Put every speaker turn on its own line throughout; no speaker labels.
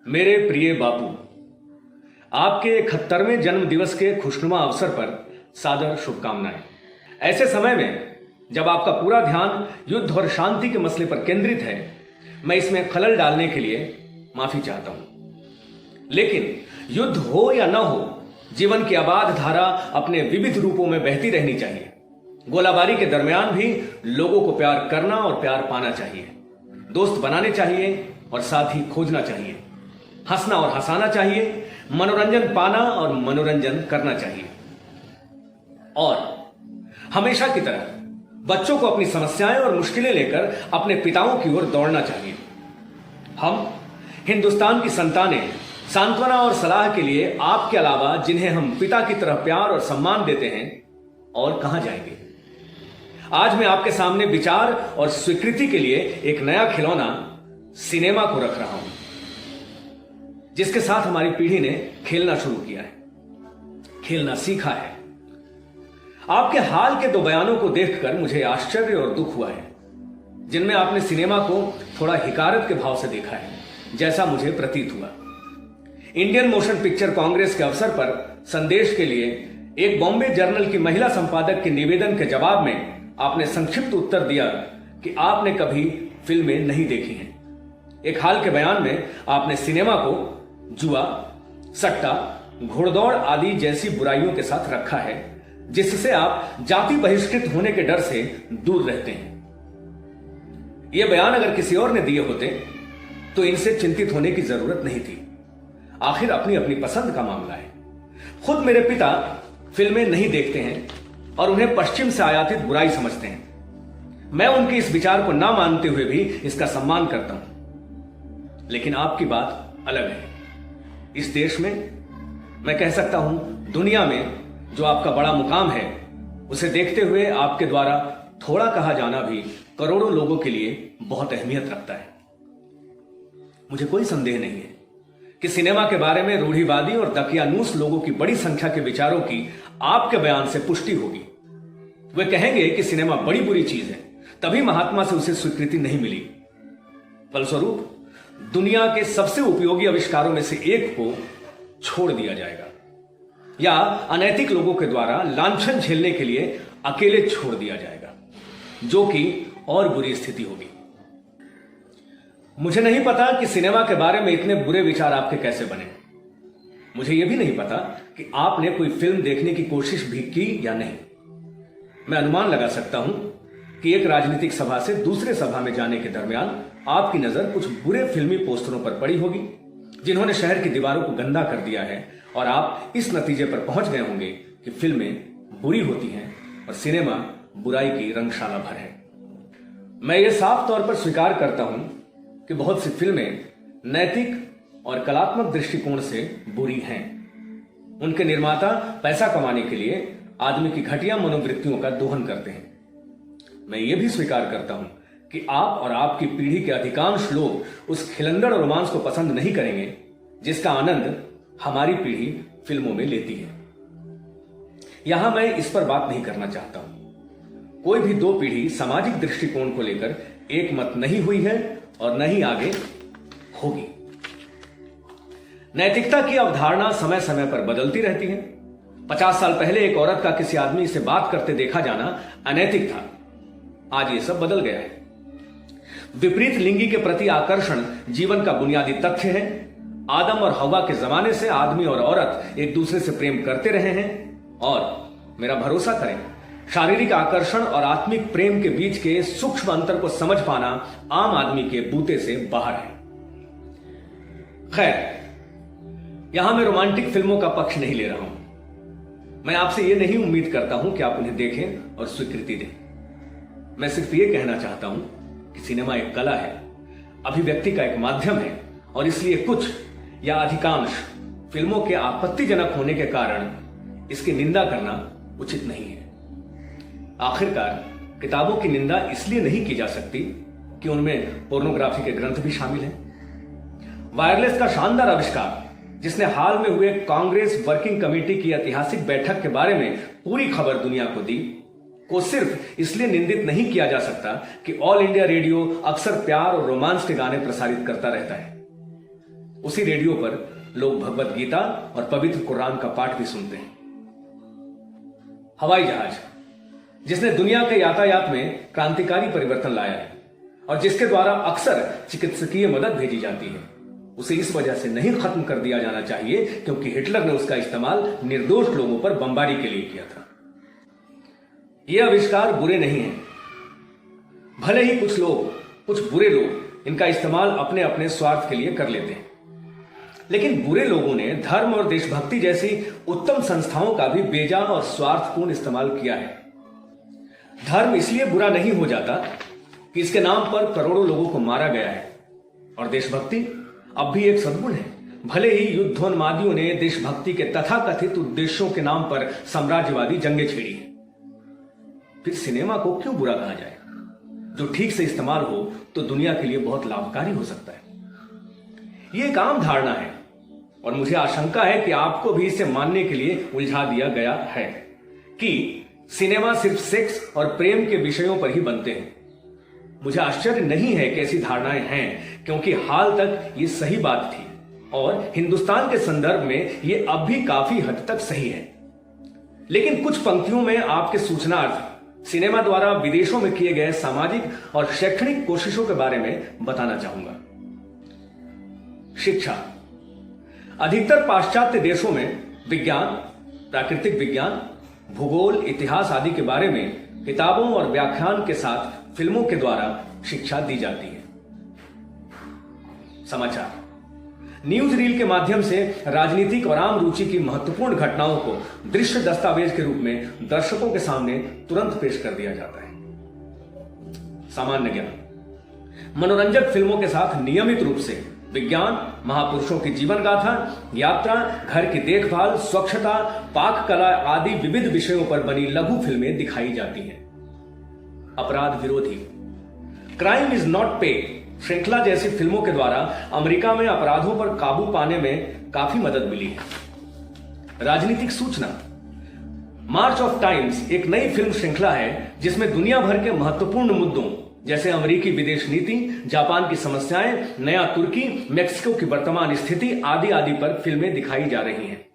मेरे प्रिय बापू, आपके 71वें जन्म दिवस के खुशनुमा अवसर पर सादर शुभकामनाएं। ऐसे समय में जब आपका पूरा ध्यान युद्ध और शांति के मसले पर केंद्रित है, मैं इसमें खलल डालने के लिए माफी चाहता हूं। लेकिन युद्ध हो या ना हो, जीवन की अबाध धारा अपने विविध रूपों में बहती रहनी चाहिए। गोलाबारी के दरमियान भी लोगों को प्यार करना और प्यार पाना चाहिए, दोस्त बनाने चाहिए और साथी खोजना चाहिए, हंसना और हंसाना चाहिए, मनोरंजन पाना और मनोरंजन करना चाहिए। और हमेशा की तरह बच्चों को अपनी समस्याएं और मुश्किलें लेकर अपने पिताओं की ओर दौड़ना चाहिए। हम हिंदुस्तान की संतानें सांत्वना और सलाह के लिए आपके अलावा जिन्हें हम पिता की तरह प्यार और सम्मान देते हैं, और कहां जाएंगे। आज मैं आपके सामने विचार और स्वीकृति के लिए एक नया खिलौना सिनेमा को रख रहा हूं, जिसके साथ हमारी पीढ़ी ने खेलना शुरू किया है, खेलना सीखा है। आपके हाल के 2 बयानों को देखकर मुझे आश्चर्य और दुख हुआ है, जिनमें आपने सिनेमा को थोड़ा हिकारत के भाव से देखा है, जैसा मुझे प्रतीत हुआ। इंडियन मोशन पिक्चर कांग्रेस के अवसर पर संदेश के लिए एक बॉम्बे जर्नल की महिला संपादक के निवेदन के जवाब में आपने संक्षिप्त उत्तर दिया कि आपने कभी फिल्में नहीं देखी हैं। एक हाल के बयान में आपने सिनेमा को जुआ, सट्टा, घोड़दौड़ आदि जैसी बुराइयों के साथ रखा है, जिससे आप जाति बहिष्कृत होने के डर से दूर रहते हैं। यह बयान अगर किसी और ने दिए होते तो इनसे चिंतित होने की जरूरत नहीं थी। आखिर अपनी अपनी पसंद का मामला है। खुद मेरे पिता फिल्में नहीं देखते हैं और उन्हें पश्चिम से आयातित बुराई समझते हैं। मैं उनके इस विचार को ना मानते हुए भी इसका सम्मान करता हूं। लेकिन आपकी बात अलग है। इस देश में, मैं कह सकता हूं दुनिया में, जो आपका बड़ा मुकाम है, उसे देखते हुए आपके द्वारा थोड़ा कहा जाना भी करोड़ों लोगों के लिए बहुत अहमियत रखता है। मुझे कोई संदेह नहीं है कि सिनेमा के बारे में रूढ़िवादी और दकियानूस लोगों की बड़ी संख्या के विचारों की आपके बयान से पुष्टि होगी। वे कहेंगे कि सिनेमा बड़ी बुरी चीज है, तभी महात्मा से उसे स्वीकृति नहीं मिली। फलस्वरूप दुनिया के सबसे उपयोगी आविष्कारों में से एक को छोड़ दिया जाएगा, या अनैतिक लोगों के द्वारा लांछन झेलने के लिए अकेले छोड़ दिया जाएगा, जो कि और बुरी स्थिति होगी। मुझे नहीं पता कि सिनेमा के बारे में इतने बुरे विचार आपके कैसे बने। मुझे यह भी नहीं पता कि आपने कोई फिल्म देखने की कोशिश भी की या नहीं। मैं अनुमान लगा सकता हूं कि एक राजनीतिक सभा से दूसरे सभा में जाने के दरमियान आपकी नजर कुछ बुरे फिल्मी पोस्टरों पर पड़ी होगी, जिन्होंने शहर की दीवारों को गंदा कर दिया है, और आप इस नतीजे पर पहुंच गए होंगे कि फिल्में बुरी होती हैं और सिनेमा बुराई की रंगशाला भर है। मैं ये साफ तौर पर स्वीकार करता हूं कि बहुत सी फिल्में नैतिक और कलात्मक दृष्टिकोण से बुरी हैं। उनके निर्माता पैसा कमाने के लिए आदमी की घटिया मनोवृत्तियों का दोहन करते हैं। मैं ये भी स्वीकार करता हूं कि आप और आपकी पीढ़ी के अधिकांश लोग उस खिलंदड़ रोमांस को पसंद नहीं करेंगे जिसका आनंद हमारी पीढ़ी फिल्मों में लेती है। यहां मैं इस पर बात नहीं करना चाहता हूं। कोई भी 2 पीढ़ी सामाजिक दृष्टिकोण को लेकर एक मत नहीं हुई है और न ही आगे होगी। नैतिकता की अवधारणा समय समय पर बदलती रहती है। 50 साल पहले एक औरत का किसी आदमी से बात करते देखा जाना अनैतिक था। आज ये सब बदल गया है। विपरीत लिंगी के प्रति आकर्षण जीवन का बुनियादी तथ्य है। आदम और हवा के जमाने से आदमी और औरत एक दूसरे से प्रेम करते रहे हैं, और मेरा भरोसा करें, शारीरिक आकर्षण और आत्मिक प्रेम के बीच के सूक्ष्म अंतर को समझ पाना आम आदमी के बूते से बाहर है। खैर, यहां मैं रोमांटिक फिल्मों का पक्ष नहीं ले रहा हूं। मैं आपसे यह नहीं उम्मीद करता हूं कि आप उन्हें देखें और स्वीकृति दें। मैं सिर्फ यह कहना चाहता हूं कि सिनेमा एक कला है, अभिव्यक्ति का एक माध्यम है, और इसलिए कुछ या अधिकांश फिल्मों के आपत्तिजनक होने के कारण इसकी निंदा करना उचित नहीं है। आखिरकार किताबों की निंदा इसलिए नहीं की जा सकती कि उनमें पोर्नोग्राफी के ग्रंथ भी शामिल हैं। वायरलेस का शानदार आविष्कार, जिसने हाल में हुए कांग्रेस वर्किंग कमेटी की ऐतिहासिक बैठक के बारे में पूरी खबर दुनिया को दी, को सिर्फ इसलिए निंदित नहीं किया जा सकता कि ऑल इंडिया रेडियो अक्सर प्यार और रोमांस के गाने प्रसारित करता रहता है। उसी रेडियो पर लोग भगवत गीता और पवित्र कुरान का पाठ भी सुनते हैं। हवाई जहाज, जिसने दुनिया के यातायात में क्रांतिकारी परिवर्तन लाया है और जिसके द्वारा अक्सर चिकित्सकीय मदद भेजी जाती है, उसे इस वजह से नहीं खत्म कर दिया जाना चाहिए क्योंकि हिटलर ने उसका इस्तेमाल निर्दोष लोगों पर बमबारी के लिए किया था। ये आविष्कार बुरे नहीं हैं, भले ही कुछ बुरे लोग इनका इस्तेमाल अपने अपने स्वार्थ के लिए कर लेते हैं, लेकिन बुरे लोगों ने धर्म और देशभक्ति जैसी उत्तम संस्थाओं का भी बेजा और स्वार्थपूर्ण इस्तेमाल किया है। धर्म इसलिए बुरा नहीं हो जाता कि इसके नाम पर करोड़ों लोगों को मारा गया है, और देशभक्ति अब भी एक सद्गुण है। भले ही युद्धोन्मादियों ने देशभक्ति के तथाकथित उद्देश्यों के नाम पर साम्राज्यवादी जंगें छेड़ी हैं, फिर सिनेमा को क्यों बुरा कहा जाए? जो ठीक से इस्तेमाल हो तो दुनिया के लिए बहुत लाभकारी हो सकता है। यह एक आम धारणा है और मुझे आशंका है कि आपको भी इसे मानने के लिए उलझा दिया गया है कि सिनेमा सिर्फ सेक्स और प्रेम के विषयों पर ही बनते हैं। मुझे आश्चर्य नहीं है कि ऐसी धारणाएं हैं, क्योंकि हाल तक ये सही बात थी और हिंदुस्तान के संदर्भ में ये अब भी काफी हद तक सही है। लेकिन कुछ पंक्तियों में आपके सूचनार्थ सिनेमा द्वारा विदेशों में किए गए सामाजिक और शैक्षणिक कोशिशों के बारे में बताना चाहूंगा। शिक्षा, अधिकतर पाश्चात्य देशों में विज्ञान, प्राकृतिक विज्ञान, भूगोल, इतिहास आदि के बारे में किताबों और व्याख्यान के साथ फिल्मों के द्वारा शिक्षा दी जाती है। समाचार, न्यूज रील के माध्यम से राजनीतिक और आम रुचि की महत्वपूर्ण घटनाओं को दृश्य दस्तावेज के रूप में दर्शकों के सामने तुरंत पेश कर दिया जाता है। सामान्य ज्ञान, मनोरंजक फिल्मों के साथ नियमित रूप से विज्ञान, महापुरुषों की जीवन गाथा, यात्रा, घर की देखभाल, स्वच्छता, पाक कला आदि विविध विषयों पर बनी लघु फिल्में दिखाई जाती हैं। अपराध विरोधी, क्राइम इज नॉट पे श्रृंखला जैसी फिल्मों के द्वारा अमेरिका में अपराधों पर काबू पाने में काफी मदद मिली है। राजनीतिक सूचना, मार्च ऑफ टाइम्स एक नई फिल्म श्रृंखला है जिसमें दुनिया भर के महत्वपूर्ण मुद्दों जैसे अमेरिकी विदेश नीति, जापान की समस्याएं, नया तुर्की, मेक्सिको की वर्तमान स्थिति आदि आदि पर फिल्में दिखाई जा रही हैं।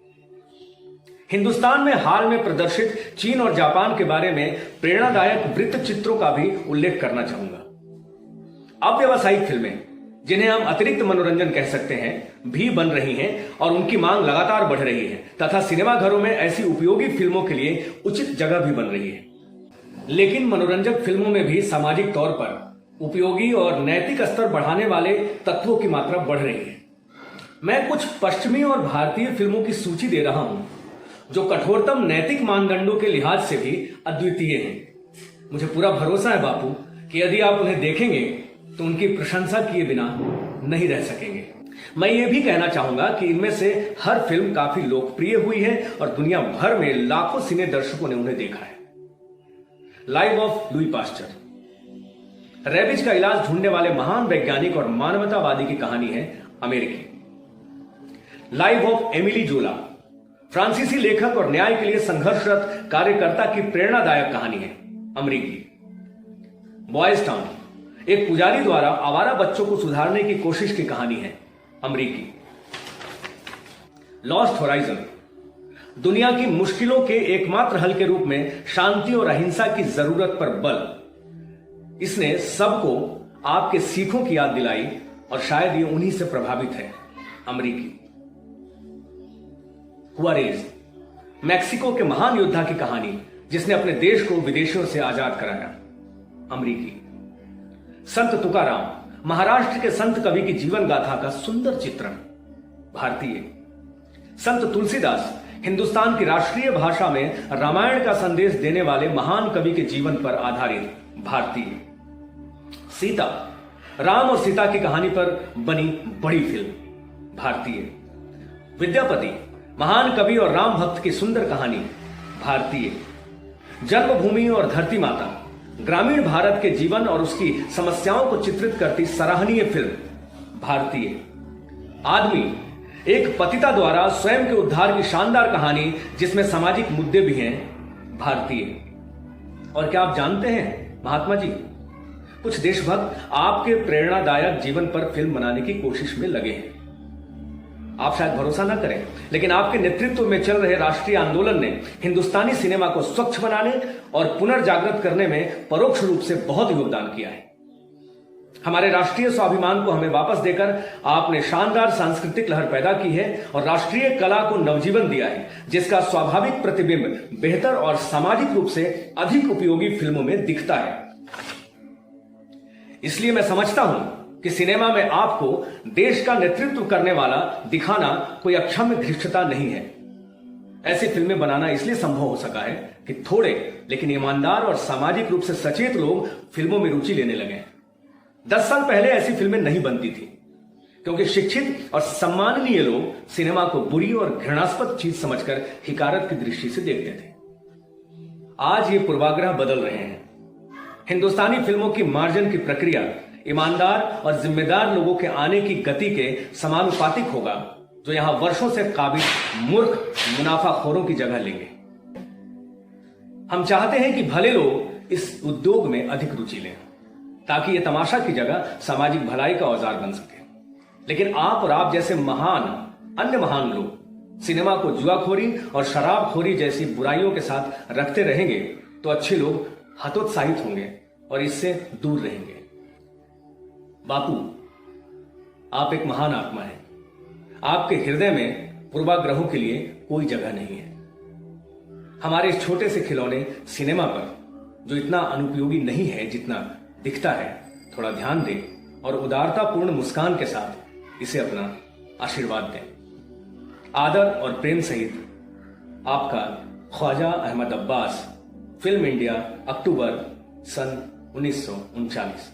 हिंदुस्तान में हाल में प्रदर्शित चीन और जापान के बारे में प्रेरणादायक वृत्त चित्रों का भी उल्लेख करना चाहूंगा। अव्यावसायिक फिल्में, जिन्हें हम अतिरिक्त मनोरंजन कह सकते हैं, भी बन रही हैं और उनकी मांग लगातार बढ़ रही है तथा सिनेमाघरों में ऐसी उपयोगी फिल्मों के लिए उचित जगह भी बन रही है। लेकिन मनोरंजक फिल्मों में भी सामाजिक तौर पर उपयोगी और नैतिक स्तर बढ़ाने वाले तत्वों की मात्रा बढ़ रही है। मैं कुछ पश्चिमी और भारतीय फिल्मों की सूची दे रहा हूं जो कठोरतम नैतिक मानदंडों के लिहाज से भी अद्वितीय हैं। मुझे पूरा भरोसा है बापू कि यदि आप उन्हें देखेंगे तो उनकी प्रशंसा किए बिना नहीं रह सकेंगे। मैं ये भी कहना चाहूंगा कि इनमें से हर फिल्म काफी लोकप्रिय हुई है और दुनिया भर में लाखों सिने दर्शकों ने उन्हें देखा है। Life of Louis Pasteur, rabies का इलाज ढूंढने वाले महान वैज्ञानिक और मानवतावादी की कहानी है, अमेरिकी। लाइफ ऑफ एमिली जोला, फ्रांसीसी लेखक और न्याय के लिए संघर्षरत कार्यकर्ता की प्रेरणादायक कहानी है, अमेरिकी। बॉयज टाउन, एक पुजारी द्वारा आवारा बच्चों को सुधारने की कोशिश की कहानी है, अमेरिकी। लॉस्ट होराइजन, दुनिया की मुश्किलों के एकमात्र हल के रूप में शांति और अहिंसा की जरूरत पर बल। इसने सबको आपके सीखों की याद दिलाई और शायद ये उन्हीं से प्रभावित है, अमेरिकी। हुआरेज, मैक्सिको के महान योद्धा की कहानी जिसने अपने देश को विदेशियों से आजाद कराया, अमेरिकी। संत तुकाराम, महाराष्ट्र के संत कवि की जीवन गाथा का सुंदर चित्रण, भारतीय। संत तुलसीदास, हिंदुस्तान की राष्ट्रीय भाषा में रामायण का संदेश देने वाले महान कवि के जीवन पर आधारित, भारतीय। सीता, राम और सीता की कहानी पर बनी बड़ी फिल्म, भारतीय। विद्यापति, महान कवि और राम भक्त की सुंदर कहानी, भारतीय। जन्मभूमि और धरती माता, ग्रामीण भारत के जीवन और उसकी समस्याओं को चित्रित करती सराहनीय फिल्म, भारतीय। आदमी, एक पतिता द्वारा स्वयं के उद्धार की शानदार कहानी जिसमें सामाजिक मुद्दे भी हैं, भारतीय। और क्या आप जानते हैं महात्मा जी, कुछ देशभक्त आपके प्रेरणादायक जीवन पर फिल्म बनाने की कोशिश में लगे हैं। आप शायद भरोसा ना करें, लेकिन आपके नेतृत्व में चल रहे राष्ट्रीय आंदोलन ने हिंदुस्तानी सिनेमा को स्वच्छ बनाने और पुनर्जागृत करने में परोक्ष रूप से बहुत योगदान किया है। हमारे राष्ट्रीय स्वाभिमान को हमें वापस देकर आपने शानदार सांस्कृतिक लहर पैदा की है और राष्ट्रीय कला को नवजीवन दिया है, जिसका स्वाभाविक प्रतिबिंब बेहतर और सामाजिक रूप से अधिक उपयोगी फिल्मों में दिखता है। इसलिए मैं समझता हूं कि सिनेमा में आपको देश का नेतृत्व करने वाला दिखाना कोई अक्षम्य धृष्टता नहीं है। ऐसी फिल्में बनाना इसलिए संभव हो सका है कि थोड़े लेकिन ईमानदार और सामाजिक रूप से सचेत लोग फिल्मों में रुचि लेने लगे। 10 साल पहले ऐसी फिल्में नहीं बनती थी, क्योंकि शिक्षित और सम्माननीय लोग सिनेमा को बुरी और घृणास्पद चीज समझकर हिकारत की दृष्टि से देखते थे। आज ये पूर्वाग्रह बदल रहे हैं। हिंदुस्तानी फिल्मों की मार्जन की प्रक्रिया ईमानदार और जिम्मेदार लोगों के आने की गति के समानुपातिक होगा, जो यहां वर्षों से काबिज मूर्ख मुनाफाखोरों की जगह लेंगे। हम चाहते हैं कि भले लोग इस उद्योग में अधिक रुचि लें, ताकि यह तमाशा की जगह सामाजिक भलाई का औजार बन सके। लेकिन आप और आप जैसे अन्य महान लोग सिनेमा को जुआखोरी और शराबखोरी जैसी बुराइयों के साथ रखते रहेंगे तो अच्छे लोग हतोत्साहित होंगे और इससे दूर रहेंगे। बापू, आप एक महान आत्मा हैं। आपके हृदय में पूर्वाग्रहों के लिए कोई जगह नहीं है। हमारे इस छोटे से खिलौने सिनेमा पर, जो इतना अनुपयोगी नहीं है जितना दिखता है, थोड़ा ध्यान दें और उदारतापूर्ण मुस्कान के साथ इसे अपना आशीर्वाद दें। आदर और प्रेम सहित आपका ख्वाजा अहमद अब्बास, फिल्म इंडिया, अक्टूबर सन 1939।